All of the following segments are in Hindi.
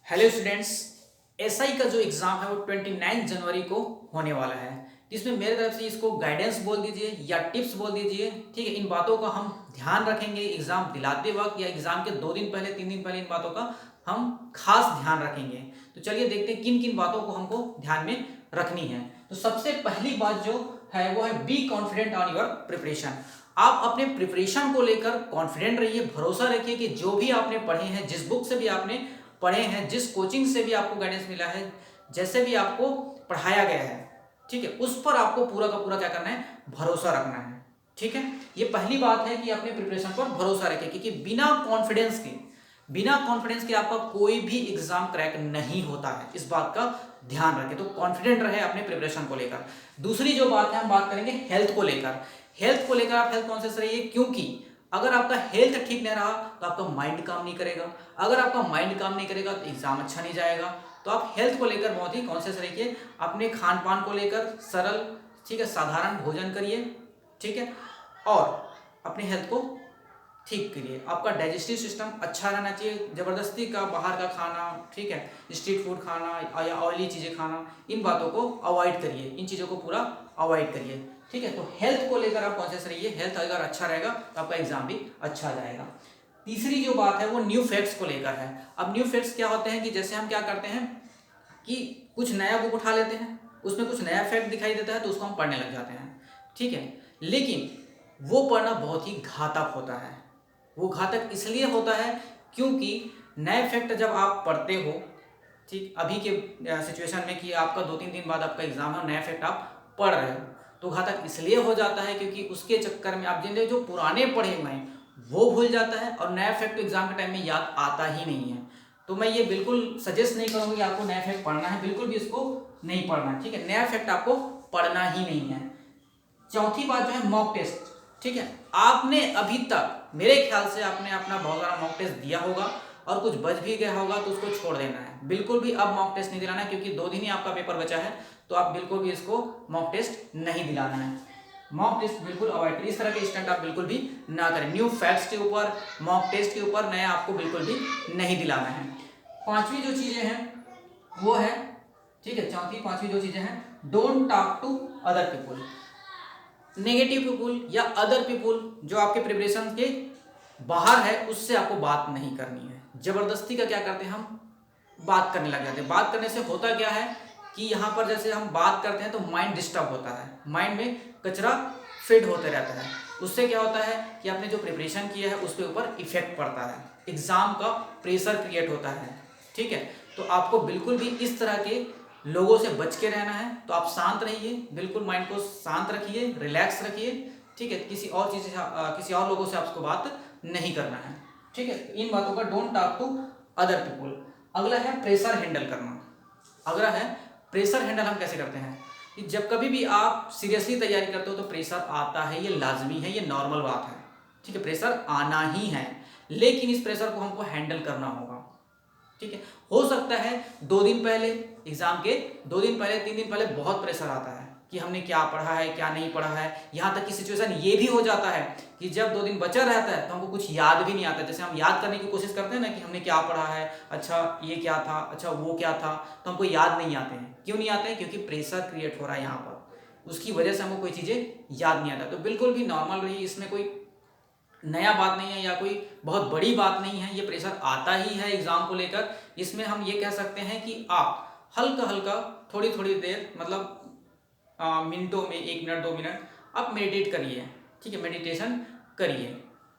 Hello students. एसआई का जो एग्ज़ाम है वो 29 जनवरी को होने वाला है, जिसमें मेरे तरफ से इसको गाइडेंस बोल दीजिए या टिप्स बोल दीजिए। ठीक है, इन बातों का हम ध्यान रखेंगे एग्ज़ाम दिलाते वक्त या एग्ज़ाम के 2 दिन पहले 3 दिन पहले इन बातों का हम खास ध्यान रखेंगे। तो चलिए देखते हैं किन किन बातों को हमको ध्यान में रखनी है। तो सबसे पहली बात जो है वो है be confident on your preparation. आप अपने प्रिपरेशन को लेकर कॉन्फिडेंट रहिए, भरोसा रखिए कि जो भी आपने पढ़े हैं, जिस बुक से भी आपने पढ़े हैं, जिस कोचिंग से भी आपको गाइडेंस मिला है, जैसे भी आपको पढ़ाया गया है, ठीक है, उस पर आपको पूरा का पूरा क्या करना है, भरोसा रखना है। ठीक है, ये पहली बात है कि अपने प्रिपरेशन पर भरोसा रखें, क्योंकि बिना कॉन्फिडेंस के आपका कोई भी एग्जाम क्रैक नहीं होता है। इस बात का ध्यान रखें, तो कॉन्फिडेंट रहे अपने प्रिपरेशन को लेकर। दूसरी जो बात है, हम बात करेंगे हेल्थ को लेकर। हेल्थ को लेकर आप हेल्थ कॉन्शियस रहिए, क्योंकि अगर आपका हेल्थ ठीक नहीं रहा तो आपका माइंड काम नहीं करेगा। अगर आपका माइंड काम नहीं करेगा तो एग्जाम अच्छा नहीं जाएगा। तो आप हेल्थ को लेकर बहुत ही कॉन्शियस रहिए। अपने खान पान को लेकर सरल, ठीक है, साधारण भोजन करिए, ठीक है, और अपनी हेल्थ को ठीक करिए। आपका डाइजेस्टिव सिस्टम अच्छा रहना चाहिए। ज़बरदस्ती का बाहर का खाना, ठीक है, स्ट्रीट फूड खाना या ऑयली चीज़ें खाना, इन बातों को अवॉइड करिए, इन चीज़ों को पूरा अवॉइड करिए। ठीक है, तो हेल्थ को लेकर आप कॉन्शियस रहिए। हेल्थ अगर अच्छा रहेगा तो आपका एग्जाम भी अच्छा जाएगा। तीसरी जो बात है वो न्यू फैक्ट्स को लेकर है। अब न्यू फैक्ट्स क्या होते हैं कि जैसे हम क्या करते हैं कि कुछ नया बुक उठा लेते हैं, उसमें कुछ नया फैक्ट दिखाई देता है तो उसको हम पढ़ने लग जाते हैं। ठीक है, लेकिन वो पढ़ना बहुत ही घातक होता है। वो घातक इसलिए होता है क्योंकि नए फैक्ट जब आप पढ़ते हो, ठीक, अभी के सिचुएशन में कि आपका 2-3 दिन बाद आपका एग्जाम है, नया फैक्ट आप पढ़ रहे हो, तो घातक इसलिए हो जाता है क्योंकि उसके चक्कर में आप जिन जो पुराने पढ़े हुए हैं वो भूल जाता है और नया फैक्ट एग्जाम के टाइम में याद आता ही नहीं है। तो मैं ये बिल्कुल सजेस्ट नहीं करूँगा कि आपको नया फैक्ट पढ़ना है, बिल्कुल भी इसको नहीं पढ़ना। ठीक है, नया फैक्ट आपको पढ़ना ही नहीं है। चौथी बात जो है मॉक टेस्ट। ठीक है, आपने अभी तक मेरे ख्याल से आपने अपना बहुत सारा मॉक टेस्ट दिया होगा और कुछ बच भी गया होगा तो उसको छोड़ देना है। बिल्कुल भी अब मॉक टेस्ट नहीं दिलाना है, क्योंकि 2 दिन ही आपका पेपर बचा है, तो आप बिल्कुल भी इसको मॉक टेस्ट नहीं दिलाना है। मॉक टेस्ट बिल्कुल अवॉइड करिए। इस तरह के स्टंट आप बिल्कुल भी ना करें। न्यू फैक्ट्स के ऊपर, मॉक टेस्ट के ऊपर नया आपको बिल्कुल भी नहीं दिलाना है। पांचवी जो चीजें हैं वो है, ठीक है, चौथी पांचवी जो चीजें हैं, don't talk to other people. Negative people या अदर पीपुल जो आपके प्रिपरेशन के बाहर है, उससे आपको बात नहीं करनी है। जबरदस्ती का क्या करते हैं, हम बात करने लग जाते हैं। बात करने से होता क्या है कि यहाँ पर जैसे हम बात करते हैं तो माइंड डिस्टर्ब होता है, माइंड में कचरा फिट होते रहता है। उससे क्या होता है कि आपने जो प्रिपरेशन किया है उस पर ऊपर इफेक्ट पड़ता है, एग्जाम का प्रेशर क्रिएट होता है। ठीक है, तो आपको बिल्कुल भी इस तरह के लोगों से बच के रहना है। तो आप शांत रहिए, बिल्कुल माइंड को शांत रखिए, रिलैक्स रखिए। ठीक है, किसी और चीज़ से, किसी और लोगों से आपको बात नहीं करना है। ठीक है, इन बातों का don't talk to other people. अगला है प्रेशर हैंडल करना। अगला है प्रेशर हैंडल हम कैसे करते हैं कि जब कभी भी आप सीरियसली तैयारी करते हो तो प्रेशर आता है, ये लाजमी है, ये नॉर्मल बात है। ठीक है, प्रेशर आना ही है, लेकिन इस प्रेशर को हमको हैंडल करना होगा। ठीक है, हो सकता है 2 दिन पहले, एग्जाम के 2 दिन पहले 3 दिन पहले बहुत प्रेशर आता है कि हमने क्या पढ़ा है क्या नहीं पढ़ा है। यहाँ तक कि सिचुएशन ये भी हो जाता है कि जब 2 दिन बचा रहता है तो हमको कुछ याद भी नहीं आता। जैसे हम याद करने की कोशिश करते हैं ना कि हमने क्या पढ़ा है, अच्छा ये क्या था, अच्छा वो क्या था, तो हमको याद नहीं आते हैं। क्यों नहीं आते हैं? क्योंकि प्रेशर क्रिएट हो रहा है यहाँ पर, उसकी वजह से हमको कोई चीज़ें याद नहीं आता। तो बिल्कुल भी नॉर्मल रही, इसमें कोई नया बात नहीं है या कोई बहुत बड़ी बात नहीं है। ये प्रेशर आता ही है एग्जाम को लेकर। इसमें हम ये कह सकते हैं कि आप हल्का हल्का थोड़ी थोड़ी देर, मतलब मिनटों में 1 मिनट 2 मिनट आप मेडिटेट करिए। ठीक है, मेडिटेशन करिए।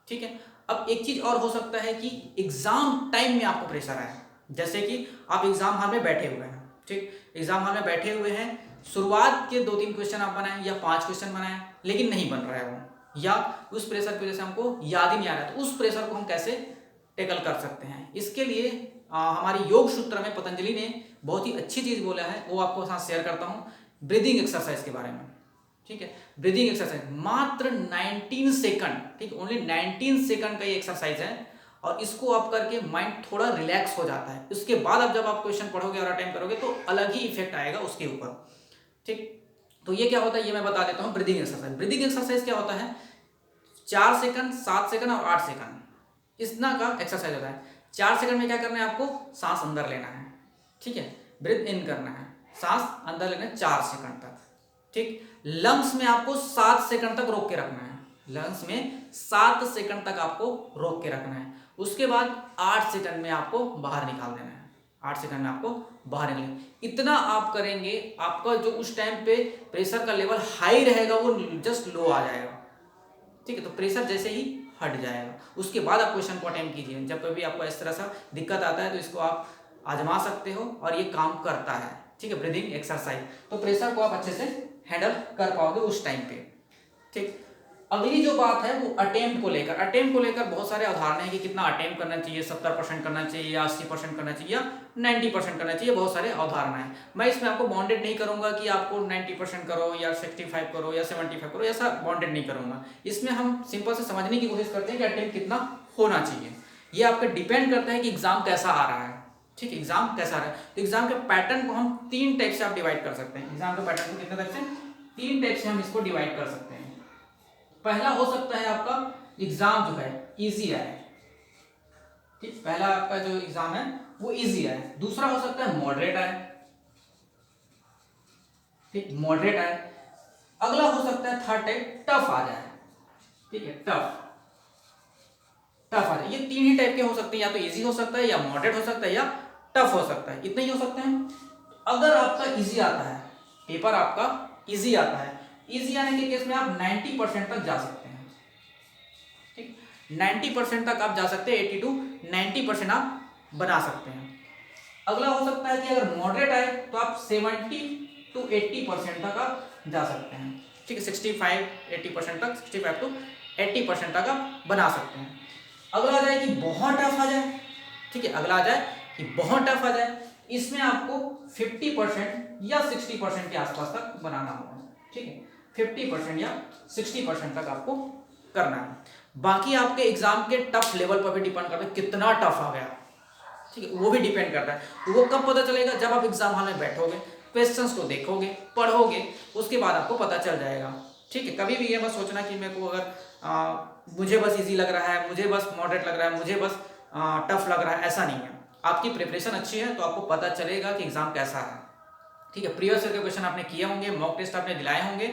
ठीक है, अब एक चीज और हो सकता है कि एग्जाम टाइम में आपको प्रेशर आए। जैसे कि आप एग्जाम हॉल में बैठे हुए हैं, ठीक, एग्जाम हॉल में बैठे हुए हैं, शुरुआत के 2-3 क्वेश्चन आप बनाएं या 5 क्वेश्चन बनाएं, लेकिन नहीं बन रहा है वो, या उस प्रेशर की वजह से हमको याद ही नहीं आ रहा है। तो उस प्रेशर को हम कैसे टैकल कर सकते हैं? इसके लिए हमारी योग सूत्र में पतंजलि ने बहुत ही अच्छी चीज बोला है, वो आपको साथ शेयर करता हूँ, ब्रीदिंग एक्सरसाइज के बारे में। ठीक है, ब्रीदिंग एक्सरसाइज मात्र 19 सेकंड, ठीक, ओनली 19 सेकंड का ये एक्सरसाइज है, और इसको आप करके माइंड थोड़ा रिलैक्स हो जाता है। उसके बाद अब जब आप क्वेश्चन पढ़ोगे और अटेम्प्ट करोगे तो अलग ही इफेक्ट आएगा उसके ऊपर। ठीक, तो ये क्या होता है ये मैं बता देता हूँ। ब्रीदिंग एक्सरसाइज, ब्रीदिंग एक्सरसाइज क्या होता है, 4 सेकंड, 7 सेकंड और 8 सेकंड इतना का एक्सरसाइज होता है। 4 सेकंड में क्या करना है आपको, सांस अंदर लेना है, ठीक है, ब्रीथ इन करना है, सांस अंदर लेना है 4 सेकंड तक, ठीक। लंग्स में आपको 7 सेकंड तक रोक के रखना है, लंग्स में 7 सेकंड तक आपको रोक के रखना है। उसके बाद 8 सेकंड में आपको बाहर निकाल देना है, 8 सेकंड में आपको बाहर निकले। इतना आप करेंगे, आपका जो उस टाइम पे प्रेशर का लेवल हाई रहेगा वो जस्ट लो आ जाएगा, ठीक है। तो प्रेशर जैसे ही हट जाएगा, उसके बाद आप क्वेश्चन को अटेम्प्ट कीजिए। जब कभी आपको इस तरह सा दिक्कत आता है तो इसको आप आजमा सकते हो और ये काम करता है, ठीक है, ब्रीदिंग एक्सरसाइज। तो प्रेशर को आप अच्छे से हैंडल कर पाओगे उस टाइम पे, ठीक। अगली जो बात है वो अटेम्प्ट को लेकर, अटेम्प्ट को लेकर बहुत सारे उदाहरण हैं कि कितना अटेम्प्ट करना चाहिए, 70% करना चाहिए या 80% करना चाहिए या 90% करना चाहिए, बहुत सारे अवधारणा हैं। मैं इसमें आपको बाउंडेड नहीं करूंगा कि आपको 90% करो या 65 करो या 75 करो, ऐसा बाउंडेड नहीं करूंगा। इसमें हम सिंपल से समझने की कोशिश करते हैं कि अटेम्प्ट कितना होना चाहिए। ये आपका डिपेंड करता है कि एग्जाम कैसा आ रहा है, ठीक है, एग्जाम कैसा आ रहा है। तो एग्जाम के पैटर्न को हम 3 टाइप से आप डिवाइड कर सकते हैं। एग्जाम के पैटर्न को कितने टाइप से, 3 टाइप से हम इसको डिवाइड कर सकते हैं। पहला हो सकता है आपका एग्जाम जो है इजी आए, ठीक, पहला आपका जो एग्जाम है वो इजी आए। दूसरा हो सकता है मॉडरेट आए, ठीक, मॉडरेट आए। अगला हो सकता है थर्ड टाइप टफ आ जाए, ठीक है, टफ आ जाए। ये 3 ही टाइप के हो सकते हैं, या तो इजी हो सकता है या मॉडरेट हो सकता है या टफ हो सकता है, इतने ही हो सकते हैं। अगर आपका इजी आता है, पेपर आपका इजी आता है, इजी आने के केस में आप 90% तक जा सकते हैं, ठीक, 90% तक आप जा सकते हैं, 80 to 90% आप बना सकते हैं। अगला हो सकता है कि अगर मॉडरेट आए तो आप 70 to 80% तक आप जा सकते हैं, ठीक है, 65-80% तक, 65 to 80% तक आप बना सकते हैं। अगला आ जाए कि बहुत टफ आ जाए, ठीक है, अगला आ जाए कि बहुत टफ आ जाए, इसमें आपको 50% या 60% के आसपास तक बनाना होगा, ठीक है, 50% या 60% तक आपको करना है। बाकी आपके एग्जाम के टफ लेवल पर भी डिपेंड करता है कितना टफ आ गया, ठीक है, वो भी डिपेंड करता है। तो वो कब पता चलेगा, जब आप एग्जाम हॉल में बैठोगे, क्वेश्चंस को देखोगे, पढ़ोगे, उसके बाद आपको पता चल जाएगा, ठीक है। कभी भी ये मत सोचना कि मेरे को अगर मुझे बस इजी लग रहा है, मुझे बस मॉडरेट लग रहा है, मुझे बस टफ लग रहा है, ऐसा नहीं है। आपकी प्रिपरेशन अच्छी है तो आपको पता चलेगा कि एग्जाम कैसा है, ठीक है। प्रीवियस ईयर के क्वेश्चन आपने किए होंगे, मॉक टेस्ट आपने दिलाए होंगे,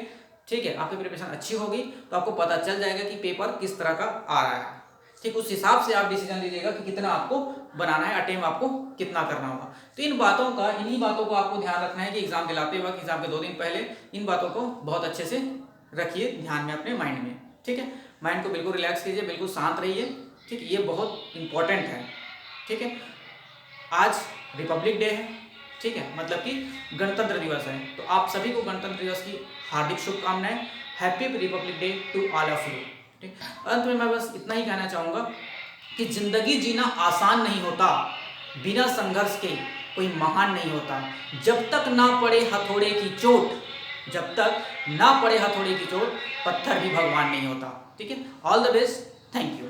ठीक है, आपकी प्रिपरेशन अच्छी होगी तो आपको पता चल जाएगा कि पेपर किस तरह का आ रहा है, ठीक। उस हिसाब से आप डिसीजन लीजिएगा कि कितना आपको बनाना है, अटेम्प्ट आपको कितना करना होगा। तो इन्हीं बातों को आपको ध्यान रखना है कि एग्जाम दिलाते वक्त, एग्जाम के 2 दिन पहले इन बातों को बहुत अच्छे से रखिए ध्यान में अपने माइंड में, ठीक है। माइंड को बिल्कुल रिलैक्स कीजिए, बिल्कुल शांत रहिए, ठीक है, ये बहुत इंपॉर्टेंट है, ठीक है। आज रिपब्लिक डे है, ठीक है, मतलब कि गणतंत्र दिवस है, तो आप सभी को गणतंत्र दिवस की हार्दिक शुभकामनाएं। Happy Republic Day to all of you, ठीक। अंत में मैं बस इतना ही कहना चाहूँगा कि जिंदगी जीना आसान नहीं होता, बिना संघर्ष के कोई महान नहीं होता। जब तक ना पड़े हथौड़े की चोट, जब तक ना पड़े हथौड़े की चोट, पत्थर भी भगवान नहीं होता, ठीक है। All the best, thank you.